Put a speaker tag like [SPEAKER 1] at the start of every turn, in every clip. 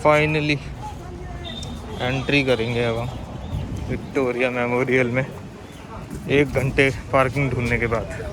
[SPEAKER 1] Finally entry करेंगे अब हम विक्टोरिया मेमोरियल में 1 घंटे पार्किंग ढूंढने के बाद।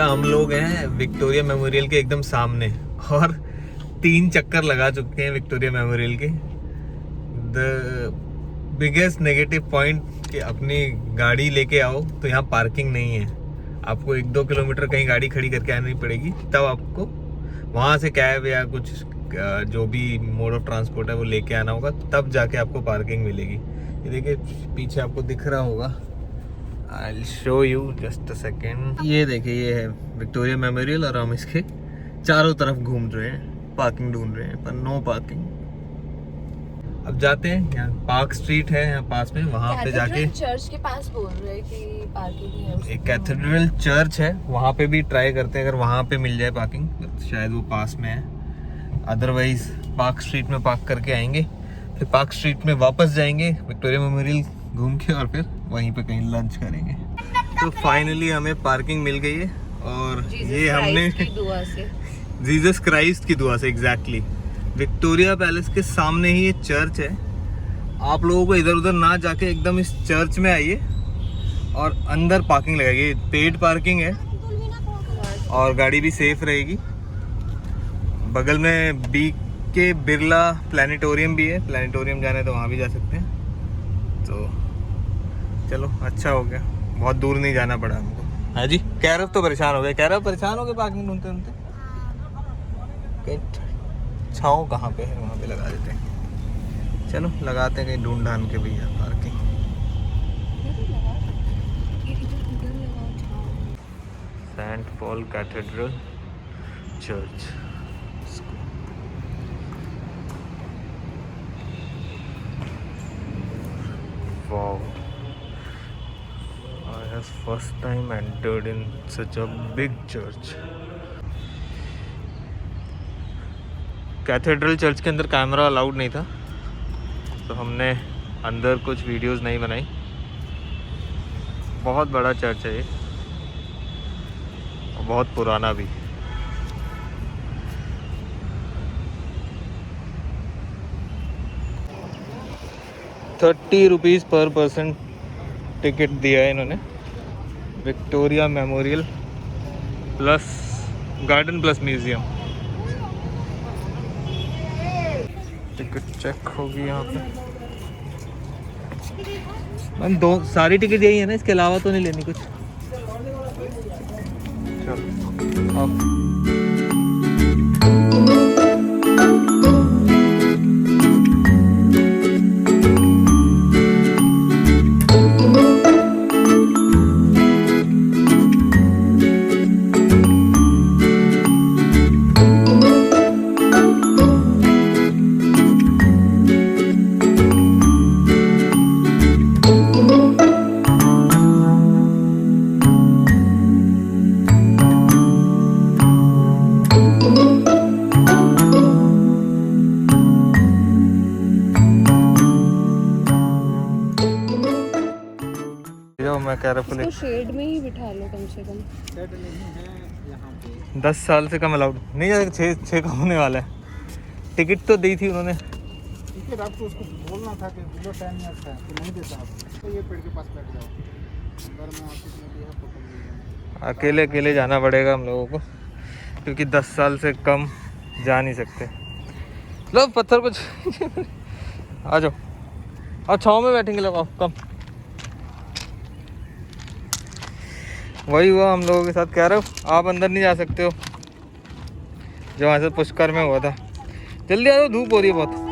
[SPEAKER 1] हम लोग हैं विक्टोरिया मेमोरियल के एकदम सामने और 3 चक्कर लगा चुके हैं विक्टोरिया मेमोरियल के। द बिगेस्ट नेगेटिव पॉइंट कि अपनी गाड़ी लेके आओ तो यहाँ पार्किंग नहीं है। आपको 1-2 किलोमीटर कहीं गाड़ी खड़ी करके आनी पड़ेगी, तब आपको वहाँ से कैब या कुछ जो भी मोड ऑफ ट्रांसपोर्ट है वो लेके आना होगा, तब जाके आपको पार्किंग मिलेगी। ये देखिए पीछे आपको दिख रहा होगा, I'll show you just a second। ये देखिए ये है विक्टोरिया मेमोरियल और हम इसके चारों तरफ घूम रहे हैं, पार्किंग ढूंढ रहे हैं, पर नो पार्किंग। अब जाते हैं, यहाँ पार्क स्ट्रीट है यहाँ पास में, वहाँ पे जाके
[SPEAKER 2] चर्च के पास बोल रहे हैं कि पार्किंग है।
[SPEAKER 1] एक कैथेड्रल चर्च है, वहाँ पे भी ट्राई करते हैं, अगर वहाँ पे मिल जाए पार्किंग शायद वो पास में है। अदरवाइज पार्क स्ट्रीट में पार्क करके आएंगे, फिर पार्क स्ट्रीट में वापस जाएंगे विक्टोरिया मेमोरियल घूम के, और फिर वहीं पे कहीं लंच करेंगे। तो फाइनली हमें पार्किंग मिल गई है और ये हमने जीसस क्राइस्ट की दुआ से एग्जैक्टली विक्टोरिया पैलेस के सामने ही ये चर्च है। आप लोगों को इधर उधर ना जाके एकदम इस चर्च में आइए और अंदर पार्किंग लगाइए। पेड पार्किंग है और गाड़ी भी सेफ रहेगी। बगल में BK बिरला प्लानिटोरियम भी है, प्लानिटोरियम जाना है तो वहाँ भी जा सकते हैं। तो चलो अच्छा हो गया, बहुत दूर नहीं जाना पड़ा हमको। हाँ जी, कैरव तो परेशान हो गए, कैरव परेशान हो गए पार्किंग ढूंढते ढूंढते। छाँव कहाँ पे है, वहाँ पे लगा देते हैं। चलो लगाते हैं कहीं ढूंढ ढांढ के भैया parking. Saint Paul cathedral church. Wow, I have first time entered in such a big church. Cathedral church के अंदर कैमरा अलाउड नहीं था, तो हमने अंदर कुछ वीडियोस नहीं बनाई। बहुत बड़ा चर्च है ये और बहुत पुराना भी। ₹30 पर पर्सन टिकट दिया है इन्होंने। Victoria memorial plus garden plus museum. Ticket check होगी यहाँ पे। मैम सारी टिकट यही है ना, इसके अलावा तो नहीं लेनी कुछ? चलो अब मैं केयरफुली।
[SPEAKER 2] इसको शेड में ही बिठा लो कम से कम।
[SPEAKER 1] 10 साल से कम अलाउड नहीं है, 6 का होने वाला है। टिकट तो दी थी उन्होंने।
[SPEAKER 3] टिकट आपको उसको बोलना था कि बिलो 10 ईयर्स है कि नहीं देता आप, तो ये पेड़ के पास बैठ जाओ, अंदर में ऑफिस में भी है, फोटो भी है।
[SPEAKER 1] अकेले जाना पड़ेगा हम लोगों को, क्योंकि 10 साल से कम जा नहीं सकते। लो पत्थर कुछ आ जाओ, और छाँव में बैठेंगे लोग, आओ कम। वही हुआ हम लोगों के साथ। कह रहे हो आप अंदर नहीं जा सकते हो, जो वहाँ से पुष्कर में हुआ था। जल्दी आ जाओ, धूप हो रही है बहुत।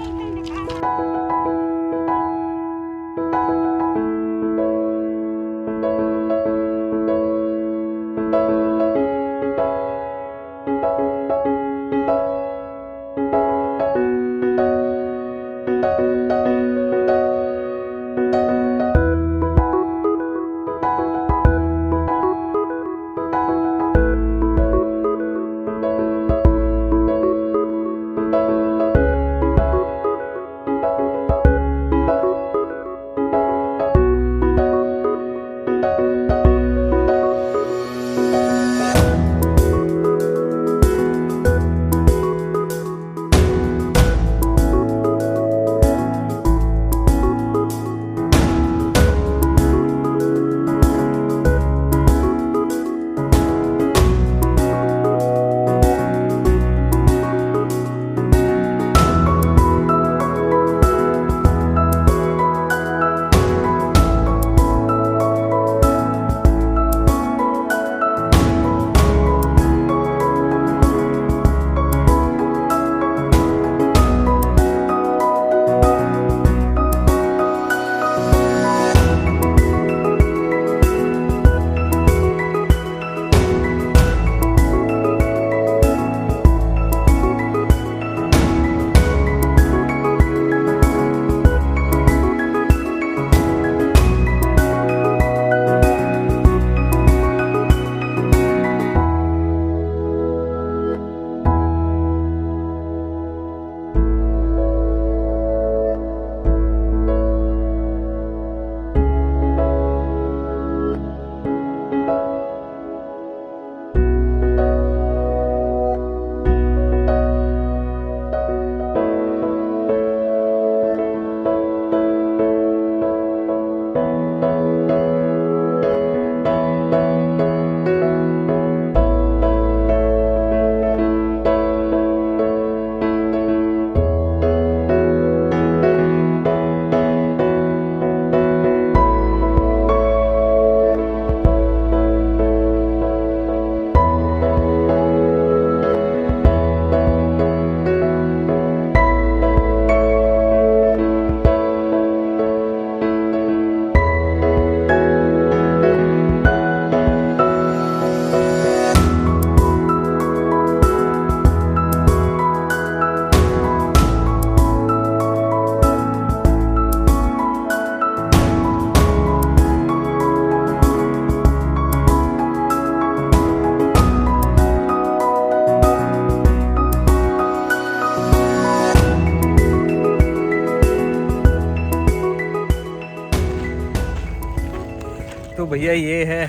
[SPEAKER 1] तो भैया ये है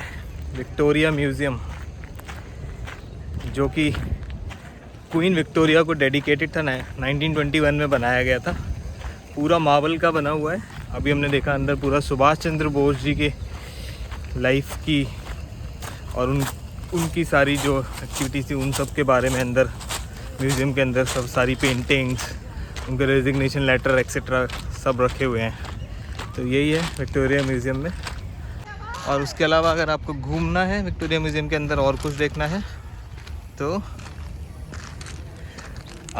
[SPEAKER 1] विक्टोरिया म्यूज़ियम, जो कि क्वीन विक्टोरिया को डेडिकेटेड था। 1921 में बनाया गया था। पूरा मार्बल का बना हुआ है। अभी हमने देखा अंदर पूरा सुभाष चंद्र बोस जी के लाइफ की और उनकी सारी जो एक्टिविटीज़ थी उन सब के बारे में अंदर म्यूज़ियम के अंदर सब सारी पेंटिंग्स, उनके रेजिग्नेशन लेटर एक्सेट्रा सब रखे हुए हैं। तो यही है विक्टोरिया म्यूज़ियम में। और उसके अलावा अगर आपको घूमना है विक्टोरिया म्यूज़ियम के अंदर और कुछ देखना है तो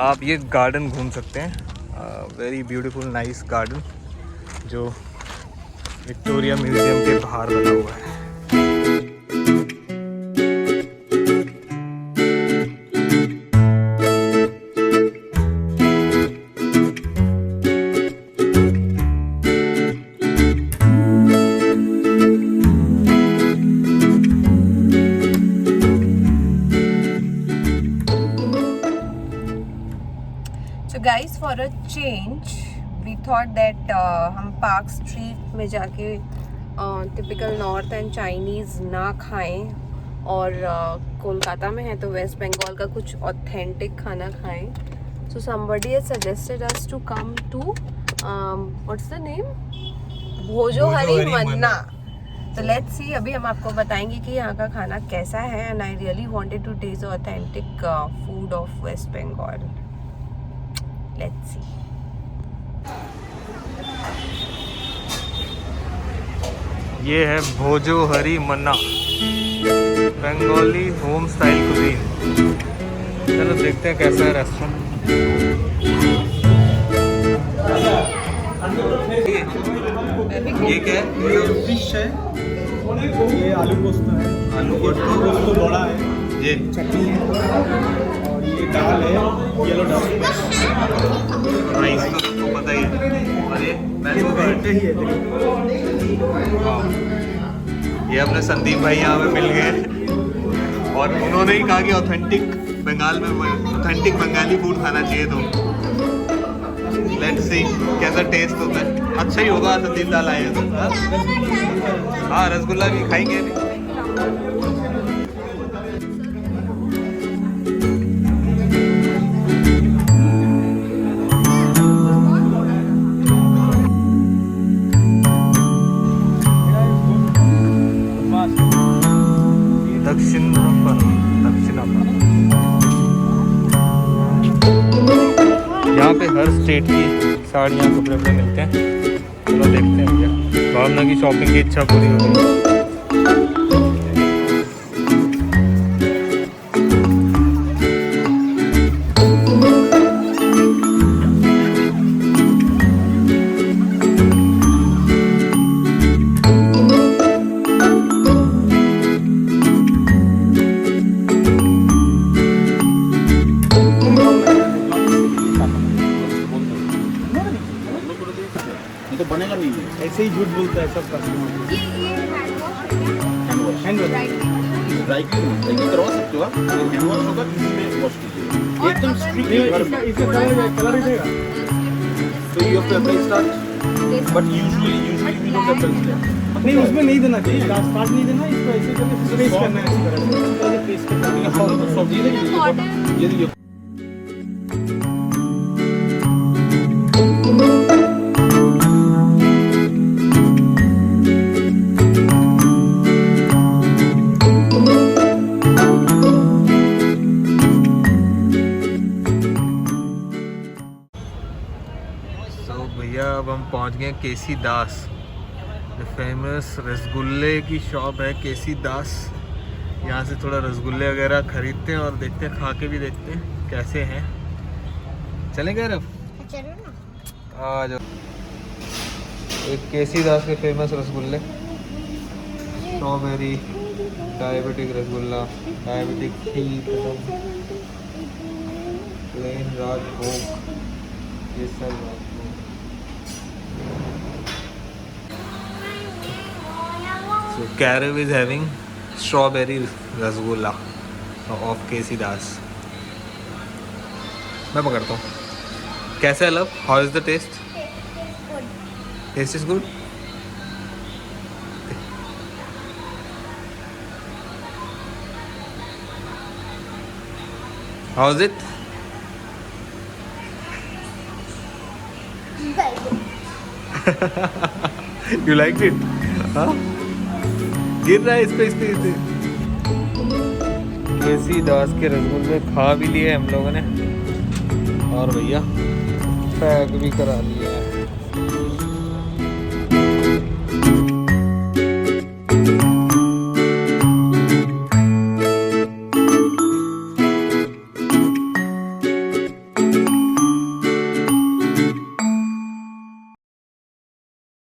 [SPEAKER 1] आप ये गार्डन घूम सकते हैं। वेरी ब्यूटीफुल नाइस गार्डन जो विक्टोरिया म्यूज़ियम के बाहर बना हुआ है।
[SPEAKER 2] Guys for a change we thought that हम पार्क स्ट्रीट में जाके टिपिकल नॉर्थ एंड चाइनीज़ ना खाएं और कोलकाता में है तो वेस्ट बंगाल का कुछ ऑथेंटिक खाना खाएं. सो somebody has suggested us to come to what's the name? भोजोहरी मन्ना. तो लेट्स सी, अभी हम आपको बताएंगे कि यहाँ का खाना कैसा है. And I really wanted to taste authentic food of West Bengal. Let's see.
[SPEAKER 1] ये है Bhojohori Manna, Bengali home style cuisine. चलो देखते हैं कैसा है रेस्टोरेंट. ये क्या है?
[SPEAKER 3] फिश है, ये आलू गोश्त है,
[SPEAKER 1] आलू गोश्त
[SPEAKER 3] बड़ा है,
[SPEAKER 1] ये
[SPEAKER 3] चटनी है, और ये दाल है, येलो दाल.
[SPEAKER 1] राइस तो सबको पता ही है. और ये मैंगो
[SPEAKER 3] ही है.
[SPEAKER 1] ये अपने संदीप भाई यहाँ पे मिल गए और उन्होंने ही कहा कि ऑथेंटिक बंगाल में ऑथेंटिक बंगाली फूड खाना चाहिए. तो लेट्स सी कैसा टेस्ट होता है. अच्छा ही होगा. संदीप दाल आए तो हाँ, रसगुल्ला भी खाएंगे. यहाँ पे हर स्टेट की साड़ियाँ कपड़े वपड़े मिलते हैं. चलो देखते हैं क्या. भावना की शॉपिंग की इच्छा पूरी हो गई.
[SPEAKER 3] तो बनेगा नहीं, ऐसे ही झूठ बोलता है सब customer. Hand wash dry clean करवा सकते हो आप. हैंड वॉश होगा, इसमें वॉश कीजिए एकदम स्ट्रिक्ट. इसका कलर ही देगा. तो you have to apply starch, but usually we don't apply starch. नहीं, उसमें नहीं देना चाहिए. स्टार्च नहीं देना. इसको ऐसे करके पेस्ट करना है. ऐसे करके पेस्ट करना है. सब्जी ये देखिए.
[SPEAKER 1] भैया अब हम पहुंच गए केसी दास. जो फेमस रसगुल्ले की शॉप है केसी दास. यहाँ से थोड़ा रसगुल्ले वगैरह खरीदते हैं और देखते हैं, खा के भी देखते हैं कैसे हैं. चलेंगे रफ?
[SPEAKER 2] चलो ना.
[SPEAKER 1] आ जाओ. एक केसी दास के फेमस रसगुल्ले. स्ट्रॉबेरी, डायबिटिक रसगुल्ला, डायबिटिक खीर, प्लेन राजभोग, ये सब. So Karev is having strawberry rasgulla of KC Das. मैं पकड़ता हूँ. कैसा है love? How is the taste? Taste is good. How is it? You liked it? हाँ? गिर रहा है इस पे. केसी दास के रसगुल्ले खा भी लिए हम लोगों ने और भैया पैक भी करा लिए.